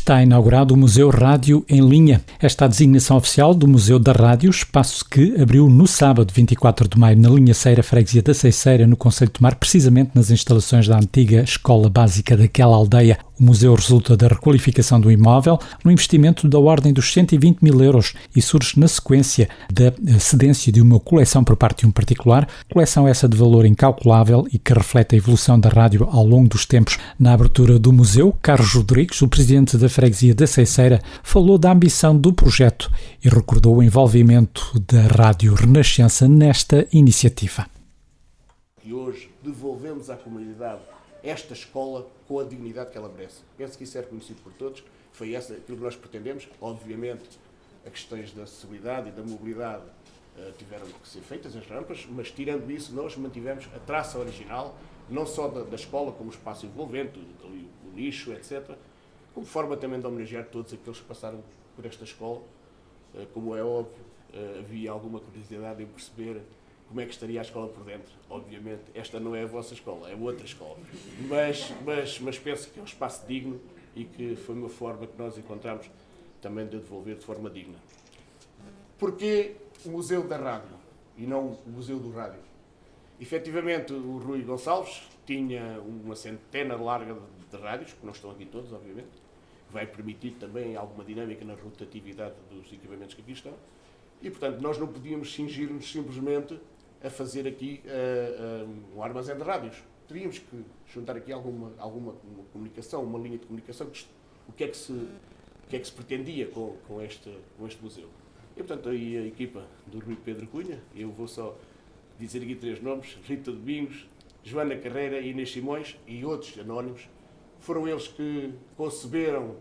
está inaugurado o Museu Rádio em Linha. Esta é a designação oficial do Museu da Rádio, espaço que abriu no sábado, 24 de maio, na Linhaceira, freguesia da Ceiceira, no concelho de Tomar, precisamente nas instalações da antiga escola básica daquela aldeia. O museu resulta da requalificação do imóvel, num investimento da ordem dos 120 mil euros e surge na sequência da cedência de uma coleção por parte de um particular, coleção essa de valor incalculável e que reflete a evolução da rádio ao longo dos tempos. Na abertura do museu, Carlos Rodrigues, o presidente da freguesia da Ceiceira, falou da ambição do projeto e recordou o envolvimento da Rádio Renascença nesta iniciativa. E hoje devolvemos à comunidade esta escola com a dignidade que ela merece. Penso que isso é reconhecido por todos, foi aquilo que nós pretendemos. Obviamente, as questões da acessibilidade e da mobilidade tiveram que ser feitas, as rampas, mas tirando isso, nós mantivemos a traça original, não só da escola, como o espaço envolvente, o nicho, etc., como forma também de homenagear todos aqueles que passaram por esta escola. Como é óbvio, havia alguma curiosidade em perceber como é que estaria a escola por dentro. Obviamente, esta não é a vossa escola, é outra escola. Mas penso que é um espaço digno e que foi uma forma que nós encontramos também de devolver de forma digna. Porquê o Museu da Rádio e não o Museu do Rádio? Efetivamente, o Rui Gonçalves tinha uma centena larga de rádios, que não estão aqui todos, obviamente, que vai permitir também alguma dinâmica na rotatividade dos equipamentos que aqui estão. E, portanto, nós não podíamos cingir-nos simplesmente a fazer aqui um armazém de rádios. Teríamos que juntar aqui alguma comunicação, uma linha de comunicação, o que é que se pretendia com este museu. E, portanto, aí a equipa do Rui Pedro Cunha, eu vou só dizer aqui 3 nomes, Rita Domingos, Joana Carreira, Inês Simões e outros anónimos, foram eles que conceberam,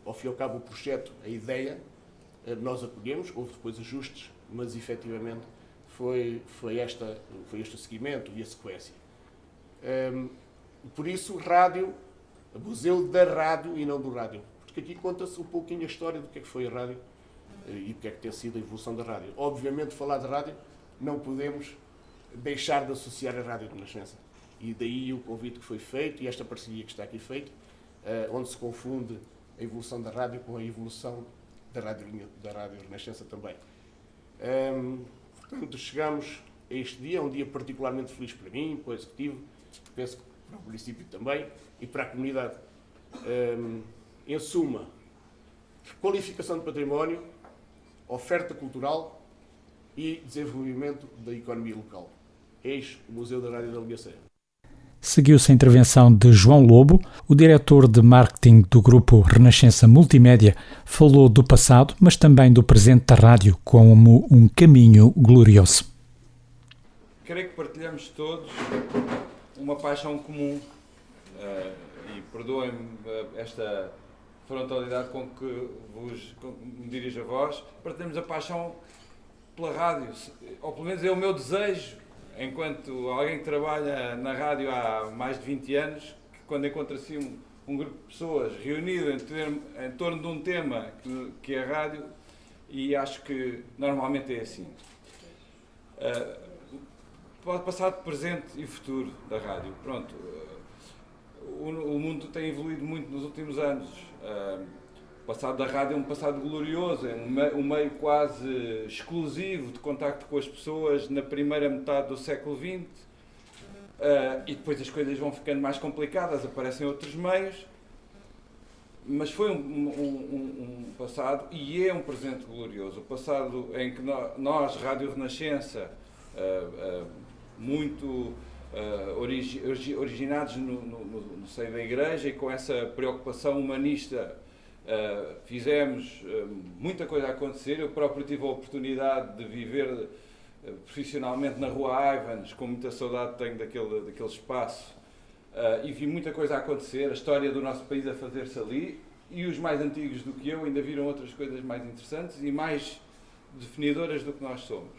ao fim e ao cabo, o projeto, a ideia. Nós acolhemos, houve depois ajustes, mas efetivamente foi este o seguimento e a sequência. Por isso, rádio, Museu da Rádio e não do Rádio, porque aqui conta-se um pouquinho a história do que é que foi a rádio e do que é que tem sido a evolução da rádio. Obviamente, falar de rádio, não podemos deixar de associar a Rádio Renascença. E daí o convite que foi feito e esta parceria que está aqui feita, onde se confunde a evolução da rádio com a evolução da Rádio Renascença também. Portanto, chegamos a este dia, um dia particularmente feliz para mim, para o Executivo, penso que para o município também e para a comunidade. Em suma, qualificação de património, oferta cultural e desenvolvimento da economia local. Eis o Museu da Rádio da Linhaceira. Seguiu-se a intervenção de João Lobo, o diretor de marketing do grupo Renascença Multimédia, falou do passado, mas também do presente da rádio, como um caminho glorioso. Creio que partilhamos todos uma paixão comum, e perdoem-me esta frontalidade com que me dirijo a vós, partilhamos a paixão pela rádio, ou pelo menos é o meu desejo, enquanto alguém que trabalha na rádio há mais de 20 anos, que quando encontra assim um grupo de pessoas reunido em torno de um tema que é a rádio, e acho que normalmente é assim. Passado, presente e futuro da rádio. Pronto, o mundo tem evoluído muito nos últimos anos. O passado da rádio é um passado glorioso, é um meio quase exclusivo de contacto com as pessoas na primeira metade do século XX, e depois as coisas vão ficando mais complicadas, aparecem outros meios, mas foi um passado e é um presente glorioso. O passado em que nós, Rádio Renascença, muito originados no seio da Igreja e com essa preocupação humanista, fizemos muita coisa a acontecer. Eu próprio tive a oportunidade de viver profissionalmente na Rua Ivans, com muita saudade tenho daquele espaço, e vi muita coisa a acontecer, a história do nosso país a fazer-se ali, e os mais antigos do que eu ainda viram outras coisas mais interessantes e mais definidoras do que nós somos.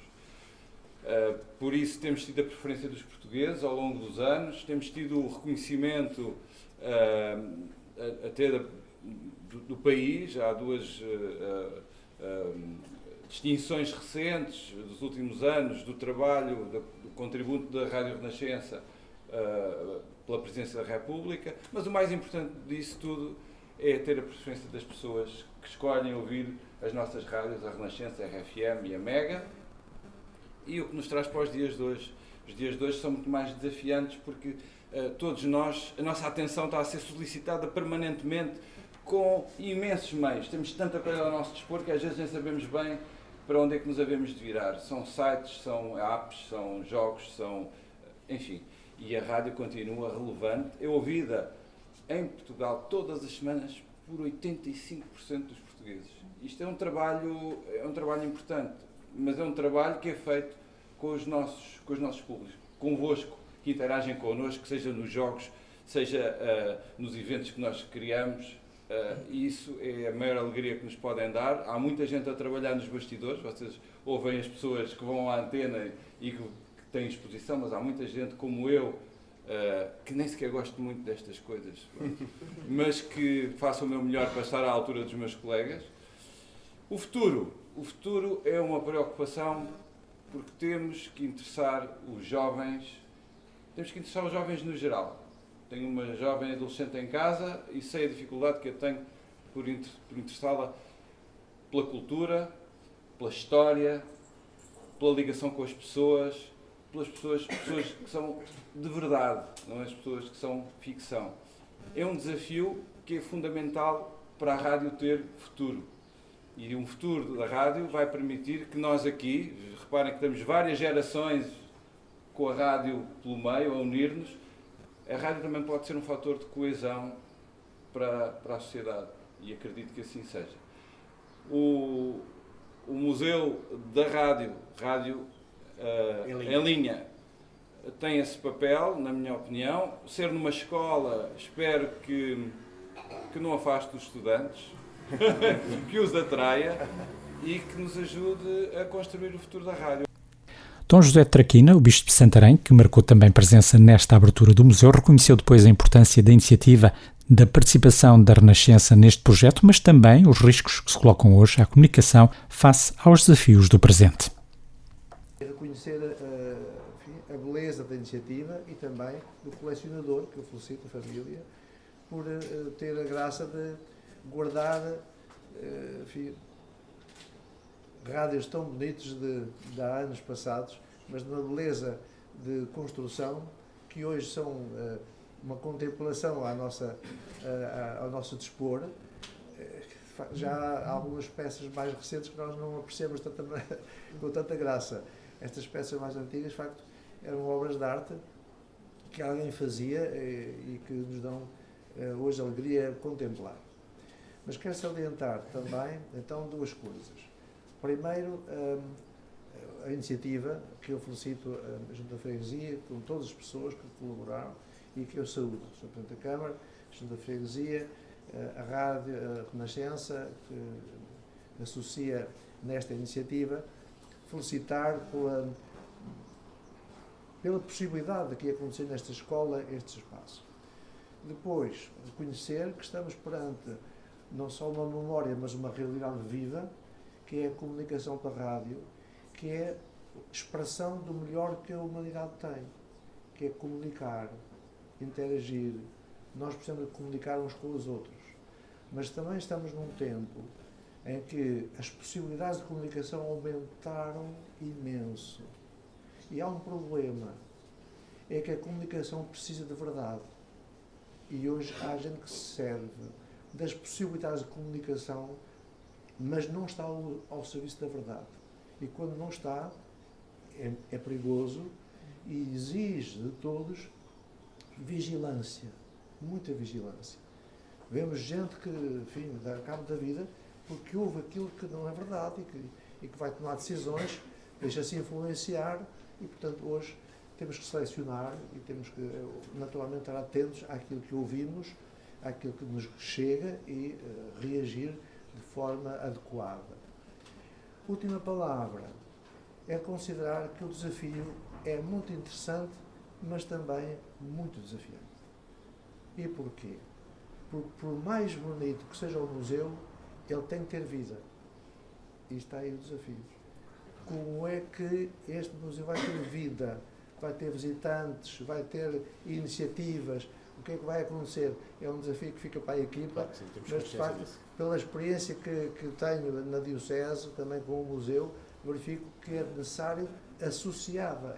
Por isso temos tido a preferência dos portugueses ao longo dos anos, temos tido o reconhecimento até do país. Há 2 distinções recentes dos últimos anos do trabalho, do contributo da Rádio Renascença pela Presidência da República, mas o mais importante disso tudo é ter a preferência das pessoas que escolhem ouvir as nossas rádios, a Renascença, a RFM e a Mega, e o que nos traz para os dias de hoje. Os dias de hoje são muito mais desafiantes porque todos nós, a nossa atenção está a ser solicitada permanentemente com imensos meios. Temos tanta coisa ao nosso dispor que às vezes nem sabemos bem para onde é que nos havemos de virar. São sites, são apps, são jogos, enfim. E a rádio continua relevante. É ouvida em Portugal todas as semanas por 85% dos portugueses. Isto é um trabalho importante, mas é um trabalho que é feito com os nossos públicos, convosco, que interagem connosco, seja nos jogos, seja nos eventos que nós criamos. E isso é a maior alegria que nos podem dar. Há muita gente a trabalhar nos bastidores, vocês ouvem as pessoas que vão à antena e que têm exposição, mas há muita gente como eu, que nem sequer gosto muito destas coisas, mas que faço o meu melhor para estar à altura dos meus colegas. O futuro é uma preocupação porque temos que interessar os jovens no geral. Tenho uma jovem adolescente em casa e sei a dificuldade que eu tenho por interessá-la pela cultura, pela história, pela ligação com as pessoas, pelas pessoas que são de verdade, não as pessoas que são ficção. É um desafio que é fundamental para a rádio ter futuro. E um futuro da rádio vai permitir que nós aqui, reparem que temos várias gerações com a rádio pelo meio, a unir-nos. A rádio também pode ser um fator de coesão para a sociedade e acredito que assim seja. O Museu da Rádio em linha, tem esse papel, na minha opinião. Ser numa escola, espero que não afaste os estudantes, que os atraia e que nos ajude a construir o futuro da rádio. Dom José de Traquina, o Bispo de Santarém, que marcou também presença nesta abertura do museu, reconheceu depois a importância da iniciativa da participação da Renascença neste projeto, mas também os riscos que se colocam hoje à comunicação face aos desafios do presente. Reconhecer a beleza da iniciativa e também do colecionador, que eu felicito a família, por ter a graça de guardar rádios tão bonitos de há anos passados, mas de uma beleza de construção que hoje são uma contemplação ao nosso dispor. Já há algumas peças mais recentes que nós não apreciamos com tanta graça. Estas peças mais antigas, de facto, eram obras de arte que alguém fazia e que nos dão hoje alegria contemplar. Mas quero salientar também, então, duas coisas. Primeiro, a iniciativa, que eu felicito a Junta da Freguesia, com todas as pessoas que colaboraram e que eu saúdo, o Sr. Presidente da Câmara, a Junta da Freguesia, a Rádio, a Renascença, que associa nesta iniciativa, felicitar pela possibilidade de que acontecer nesta escola este espaço. Depois, reconhecer que estamos perante não só uma memória, mas uma realidade viva, que é a comunicação pela rádio, que é a expressão do melhor que a humanidade tem, que é comunicar, interagir. Nós precisamos de comunicar uns com os outros. Mas também estamos num tempo em que as possibilidades de comunicação aumentaram imenso. E há um problema, é que a comunicação precisa de verdade. E hoje há gente que se serve das possibilidades de comunicação, mas não está ao serviço da verdade. E quando não está, é perigoso e exige de todos vigilância, muita vigilância. Vemos gente que, enfim, dá cabo da vida porque ouve aquilo que não é verdade e que vai tomar decisões, deixa-se influenciar e, portanto, hoje temos que selecionar e temos que, naturalmente, estar atentos àquilo que ouvimos, àquilo que nos chega e reagir de forma adequada. Última palavra é considerar que o desafio é muito interessante, mas também muito desafiante. E porquê? Porque por mais bonito que seja o museu, ele tem que ter vida. E está aí o desafio. Como é que este museu vai ter vida? Vai ter visitantes, vai ter iniciativas, O que é que vai acontecer? É um desafio que fica para a equipa, Claro que sim, temos mas de consciência facto, disso. pela experiência que tenho na Diocese, também com o museu, verifico que é necessário, associado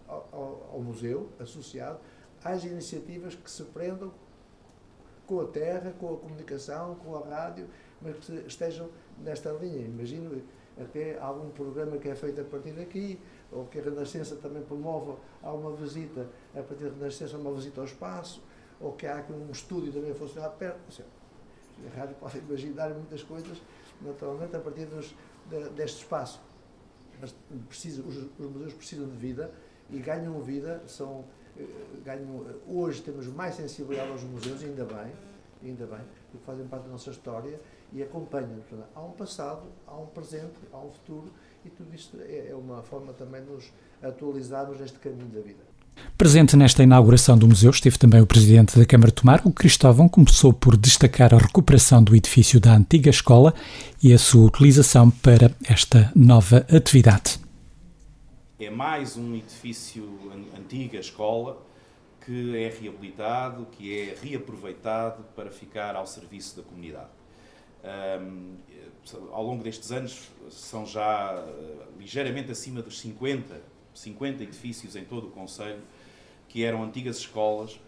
ao museu, associado às iniciativas que se prendam com a terra, com a comunicação, com a rádio, mas que estejam nesta linha. Imagino até algum programa que é feito a partir daqui, ou que a Renascença também promove uma visita, a partir da Renascença, uma visita ao espaço, ou que há aqui um estúdio também a funcionar perto. A rádio pode imaginar muitas coisas, naturalmente, a partir deste espaço. Mas os museus precisam de vida e ganham vida, hoje temos mais sensibilidade aos museus, ainda bem, porque fazem parte da nossa história e acompanham. Portanto, há um passado, há um presente, há um futuro, e tudo isto é uma forma também de nos atualizarmos neste caminho da vida. Presente nesta inauguração do museu esteve também o Presidente da Câmara de Tomar. O Cristóvão começou por destacar a recuperação do edifício da antiga escola e a sua utilização para esta nova atividade. É mais um edifício antiga escola que é reabilitado, que é reaproveitado para ficar ao serviço da comunidade. Ao longo destes anos são já ligeiramente acima dos 50 edifícios em todo o concelho que eram antigas escolas,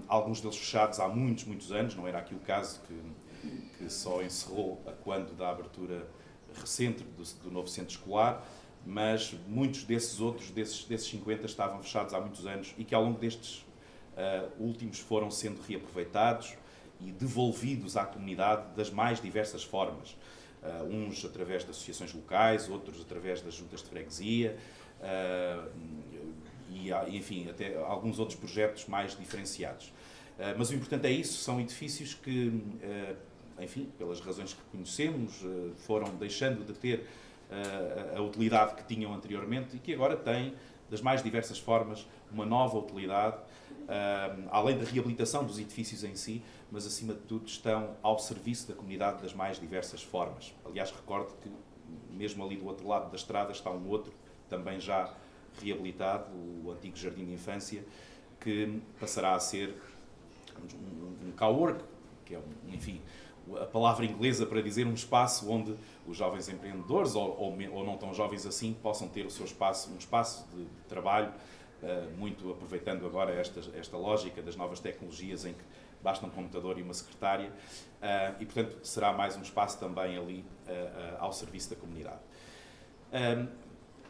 alguns deles fechados há muitos anos, não era aqui o caso que só encerrou a quando da abertura recente do novo centro escolar, mas muitos desses 50 estavam fechados há muitos anos e que ao longo destes últimos foram sendo reaproveitados e devolvidos à comunidade das mais diversas formas. Uns através de associações locais, outros através das juntas de freguesia, e enfim, até alguns outros projetos mais diferenciados. Mas o importante é isso, são edifícios que, enfim, pelas razões que conhecemos, foram deixando de ter a utilidade que tinham anteriormente e que agora têm, das mais diversas formas, uma nova utilidade, além da reabilitação dos edifícios em si, mas acima de tudo estão ao serviço da comunidade das mais diversas formas. Aliás, recordo que mesmo ali do outro lado da estrada está um outro, também já reabilitado, o antigo Jardim de Infância, que passará a ser um cowork, que é, enfim, a palavra inglesa para dizer um espaço onde os jovens empreendedores, ou não tão jovens assim, possam ter o seu espaço, um espaço de trabalho, muito aproveitando agora esta lógica das novas tecnologias em que basta um computador e uma secretária, e portanto será mais um espaço também ali ao serviço da comunidade.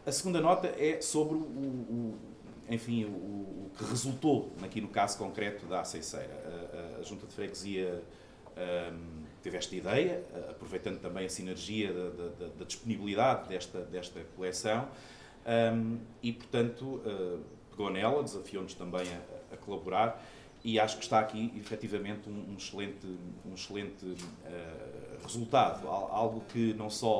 A segunda nota é sobre o que resultou aqui no caso concreto da Aceiceira. A Junta de Freguesia teve esta ideia, aproveitando também a sinergia da disponibilidade desta coleção, e portanto pegou nela, desafiou-nos também a colaborar, e acho que está aqui efetivamente um excelente resultado, algo que não só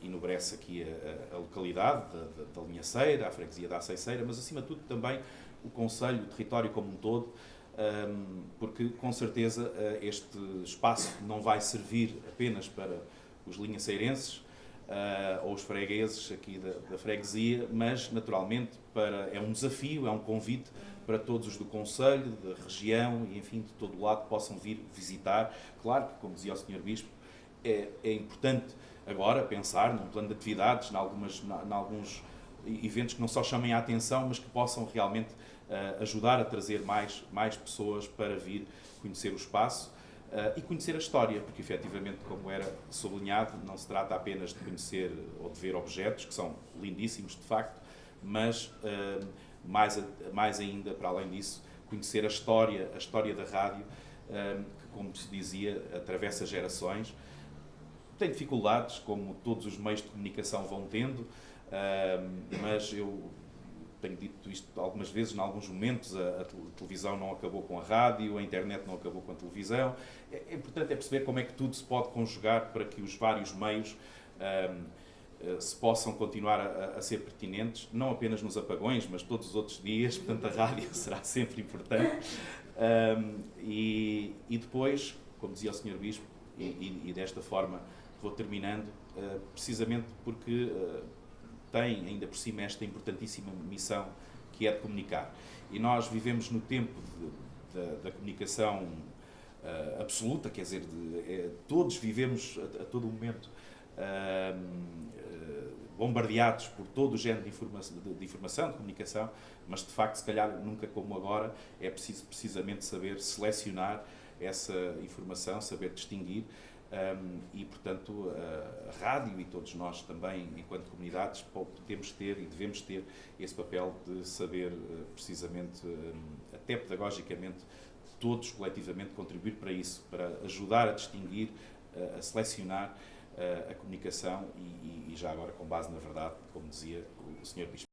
enobrece aqui a localidade da Linhaceira, a freguesia da Aceiceira, mas acima de tudo também o concelho, o território como um todo, porque com certeza este espaço não vai servir apenas para os linhaceirenses ou os fregueses aqui da freguesia, mas naturalmente é um desafio, é um convite para todos os do concelho, da região e enfim de todo o lado possam vir visitar. Claro que, como dizia o Sr. Bispo, é importante agora pensar num plano de atividades, em alguns eventos que não só chamem a atenção, mas que possam realmente ajudar a trazer mais pessoas para vir conhecer o espaço e conhecer a história, porque efetivamente, como era sublinhado, não se trata apenas de conhecer ou de ver objetos, que são lindíssimos de facto, mas mais ainda, para além disso, conhecer a história da rádio, que, como se dizia, atravessa gerações. Tem dificuldades, como todos os meios de comunicação vão tendo, mas eu tenho dito isto algumas vezes, em alguns momentos, a televisão não acabou com a rádio, a internet não acabou com a televisão. É importante perceber como é que tudo se pode conjugar para que os vários meios se possam continuar a ser pertinentes, não apenas nos apagões, mas todos os outros dias. Portanto, a rádio será sempre importante. E depois, como dizia o Sr. Bispo, e desta forma vou terminando, precisamente porque tem ainda por cima esta importantíssima missão que é de comunicar. E nós vivemos no tempo da comunicação absoluta, quer dizer, todos vivemos a todo momento bombardeados por todo o género de informação, de comunicação, mas de facto, se calhar nunca como agora, é preciso precisamente saber selecionar essa informação, saber distinguir, e portanto a rádio e todos nós também, enquanto comunidades, podemos ter e devemos ter esse papel de saber precisamente, até pedagogicamente, todos coletivamente contribuir para isso, para ajudar a distinguir, a selecionar a comunicação e já agora com base na verdade, como dizia o Sr. Bispo.